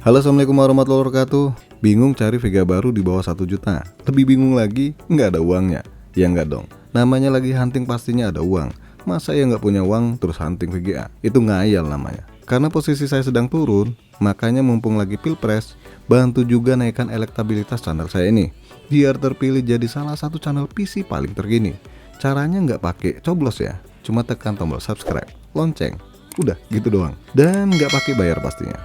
Halo, assalamualaikum warahmatullahi wabarakatuh. Bingung cari Vega baru di bawah 1 juta? Lebih bingung lagi, nggak ada uangnya? Ya nggak dong, namanya lagi hunting pastinya ada uang. Masa ya nggak punya uang terus hunting VGA? Itu ngayal namanya. Karena posisi saya sedang turun, makanya mumpung lagi pilpres, bantu juga naikkan elektabilitas channel saya ini, biar terpilih jadi salah satu channel PC paling terkini. Caranya nggak pakai coblos ya, cuma tekan tombol subscribe, lonceng, udah gitu doang. Dan nggak pakai bayar pastinya.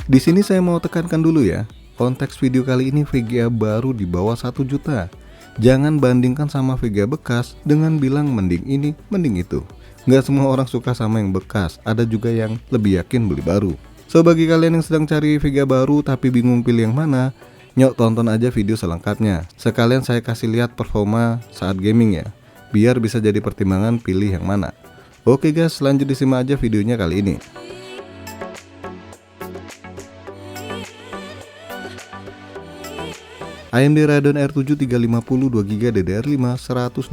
Di sini saya mau tekankan dulu ya, konteks video kali ini VGA baru di bawah 1 juta. Jangan bandingkan sama VGA bekas dengan bilang mending ini, mending itu. Nggak semua orang suka sama yang bekas, ada juga yang lebih yakin beli baru. So, bagi kalian yang sedang cari VGA baru tapi bingung pilih yang mana, nyok tonton aja video selengkapnya. Sekalian saya kasih lihat performa saat gaming ya, biar bisa jadi pertimbangan pilih yang mana. Oke guys, lanjut disimak aja videonya kali ini. AMD Radeon R7 350 2GB DDR5 128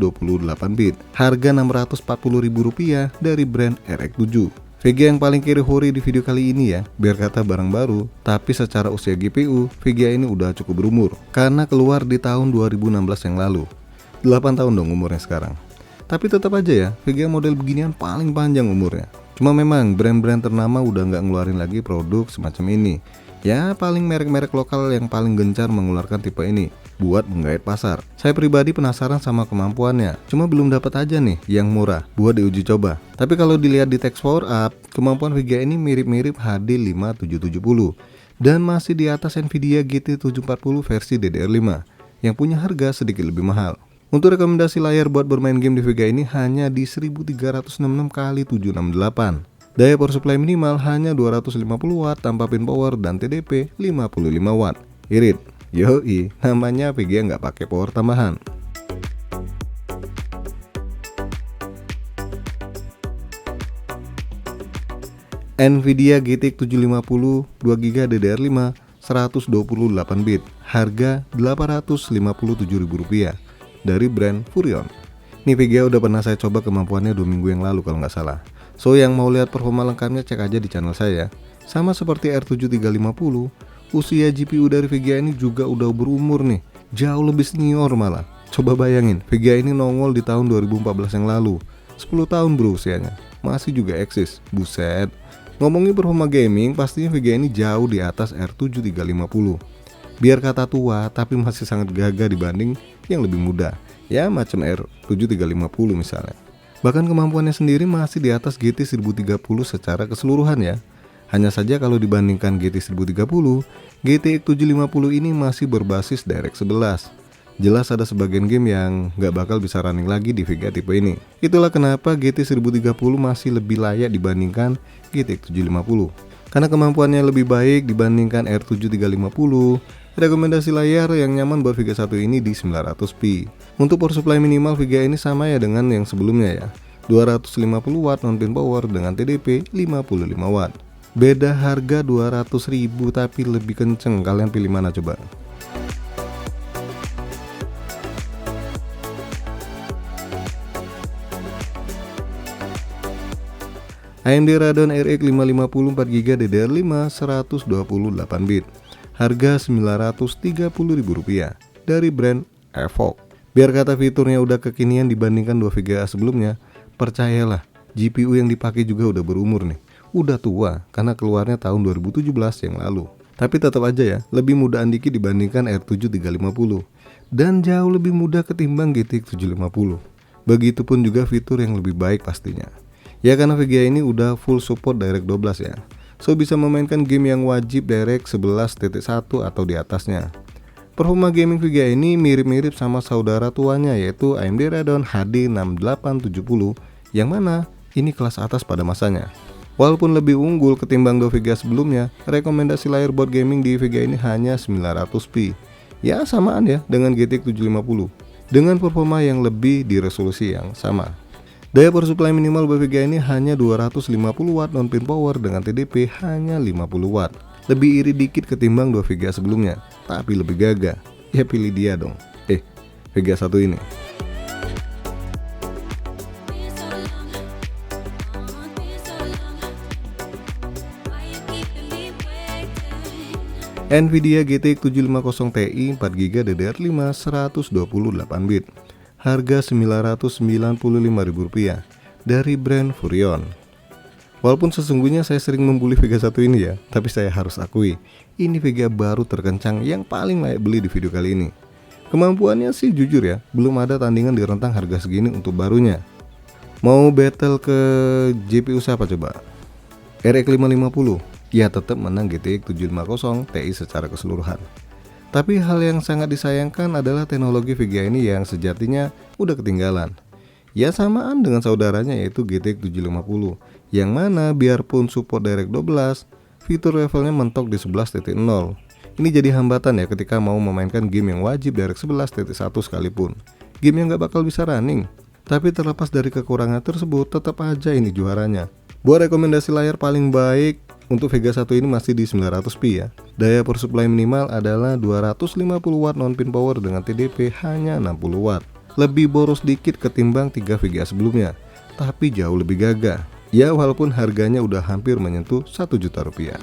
bit, harga Rp640.000 dari brand RX7. VGA yang paling kiri hori di video kali ini ya, biar kata barang baru, tapi secara usia GPU, VGA ini udah cukup berumur, karena keluar di tahun 2016 yang lalu. 8 tahun dong umurnya sekarang. Tapi tetap aja ya, VGA model beginian paling panjang umurnya. Cuma memang brand-brand ternama udah nggak ngeluarin lagi produk semacam ini. Ya paling merek-merek lokal yang paling gencar mengeluarkan tipe ini buat menggait pasar. Saya pribadi penasaran sama kemampuannya, cuma belum dapat aja nih yang murah buat diuji coba. Tapi kalau dilihat di teks power up, kemampuan VGA ini mirip-mirip HD 5770 dan masih di atas Nvidia GT 740 versi DDR5 yang punya harga sedikit lebih mahal. Untuk rekomendasi layar buat bermain game di VGA ini hanya di 1366x768. Daya power supply minimal hanya 250 watt tanpa pin power dan TDP 55 watt. Irit, yoi, namanya VGA nggak pakai power tambahan. Nvidia GTX 750 2GB DDR5 128 bit, harga Rp857.000 dari brand Furion. Nih VGA udah pernah saya coba kemampuannya 2 minggu yang lalu kalau nggak salah. So yang mau lihat performa lengkapnya cek aja di channel saya. Sama seperti R7 350, usia GPU dari VGA ini juga udah berumur nih, jauh lebih senior malah. Coba bayangin, VGA ini nongol di tahun 2014 yang lalu. 10 tahun bro usianya, masih juga eksis. Buset. Ngomongin performa gaming, pastinya VGA ini jauh di atas R7 350. Biar kata tua, tapi masih sangat gagah dibanding yang lebih muda. Ya macam R7 350 misalnya. Bahkan kemampuannya sendiri masih di atas GT 1030 secara keseluruhan ya. Hanya saja kalau dibandingkan GT 1030, GTX 750 ini masih berbasis DirectX 11. Jelas ada sebagian game yang nggak bakal bisa running lagi di VGA tipe ini. Itulah kenapa GT 1030 masih lebih layak dibandingkan GTX 750. Karena kemampuannya lebih baik dibandingkan R7 350, rekomendasi layar yang nyaman buat VGA 1 ini di 900p. Untuk power supply minimal VGA ini sama ya dengan yang sebelumnya ya, 250 watt non pin power dengan TDP 55 watt. Beda harga 200.000 tapi lebih kenceng, kalian pilih mana coba? AMD Radeon RX 550 4GB DDR5 128 bit, harga Rp930.000 dari brand Evoque. Biar kata fiturnya udah kekinian dibandingkan 2 VGA sebelumnya, percayalah GPU yang dipakai juga udah berumur nih, udah tua karena keluarnya tahun 2017 yang lalu. Tapi tetap aja ya, lebih mudaan dikit dibandingkan R7 350 dan jauh lebih mudah ketimbang GTX 750. Begitupun juga fitur yang lebih baik pastinya. Ya karena VGA ini udah full support DirectX 12 ya. So bisa memainkan game yang wajib DirectX 11.1 atau di atasnya. Performa gaming VGA ini mirip-mirip sama saudara tuanya yaitu AMD Radeon HD 6870 yang mana ini kelas atas pada masanya. Walaupun lebih unggul ketimbang 2 VGA sebelumnya, rekomendasi layar buat gaming di VGA ini hanya 900p. Ya samaan ya dengan GTX 750 dengan performa yang lebih di resolusi yang sama. Daya power supply minimal buat VGA ini hanya 250 watt non pin power dengan TDP hanya 50 watt. Lebih iri dikit ketimbang 2 VGA sebelumnya, tapi lebih gagah. Ya pilih dia dong. VGA 1 ini. Nvidia GTX 750 Ti 4GB DDR5 128 bit. Harga Rp995.000 dari brand Furion. Walaupun sesungguhnya saya sering membuli Vega 1 ini ya, tapi saya harus akui, ini Vega baru terkencang yang paling layak beli di video kali ini. Kemampuannya sih jujur ya, belum ada tandingan di rentang harga segini untuk barunya. Mau battle ke GPU siapa coba? RX 550 ya tetap menang GTX 750 Ti secara keseluruhan. Tapi hal yang sangat disayangkan adalah teknologi Vega ini yang sejatinya udah ketinggalan. Ya samaan dengan saudaranya yaitu GTX 750, yang mana biarpun support DirectX 12, fitur levelnya mentok di 11.0. Ini jadi hambatan ya ketika mau memainkan game yang wajib DirectX 11.1 sekalipun. Game yang gak bakal bisa running. Tapi terlepas dari kekurangan tersebut, tetap aja ini juaranya. Buat rekomendasi layar paling baik untuk Vega 1 ini masih di 900p ya. Daya per supply minimal adalah 250 watt non-pin power dengan TDP hanya 60 watt. Lebih boros dikit ketimbang 3 Vega sebelumnya, tapi jauh lebih gagah. Ya walaupun harganya udah hampir menyentuh 1 juta rupiah.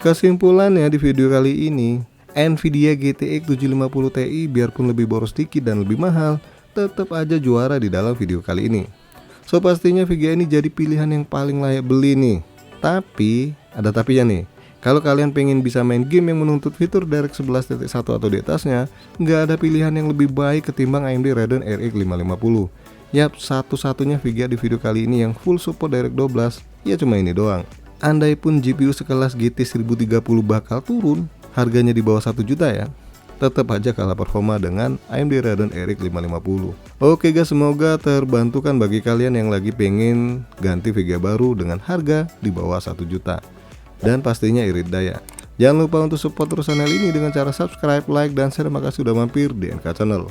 Kesimpulannya di video kali ini, Nvidia GTX 750 Ti biarpun lebih boros dikit dan lebih mahal, tetap aja juara di dalam video kali ini. So pastinya Vega ini jadi pilihan yang paling layak beli nih. Tapi, ada tapinya nih. Kalau kalian pengen bisa main game yang menuntut fitur DirectX 11.1 atau di atasnya, nggak ada pilihan yang lebih baik ketimbang AMD Radeon RX 550. Yap, satu-satunya Vega di video kali ini yang full support DirectX 12, ya cuma ini doang. Andai pun GPU sekelas GT 1030 bakal turun, harganya di bawah 1 juta ya, tetap aja kalah performa dengan AMD Radeon RX 550. Oke guys, semoga terbantukan bagi kalian yang lagi pengen ganti Vega baru dengan harga di bawah 1 juta. Dan pastinya irit daya. Jangan lupa untuk support terus channel ini dengan cara subscribe, like, dan share. Terima kasih sudah mampir di NK Channel.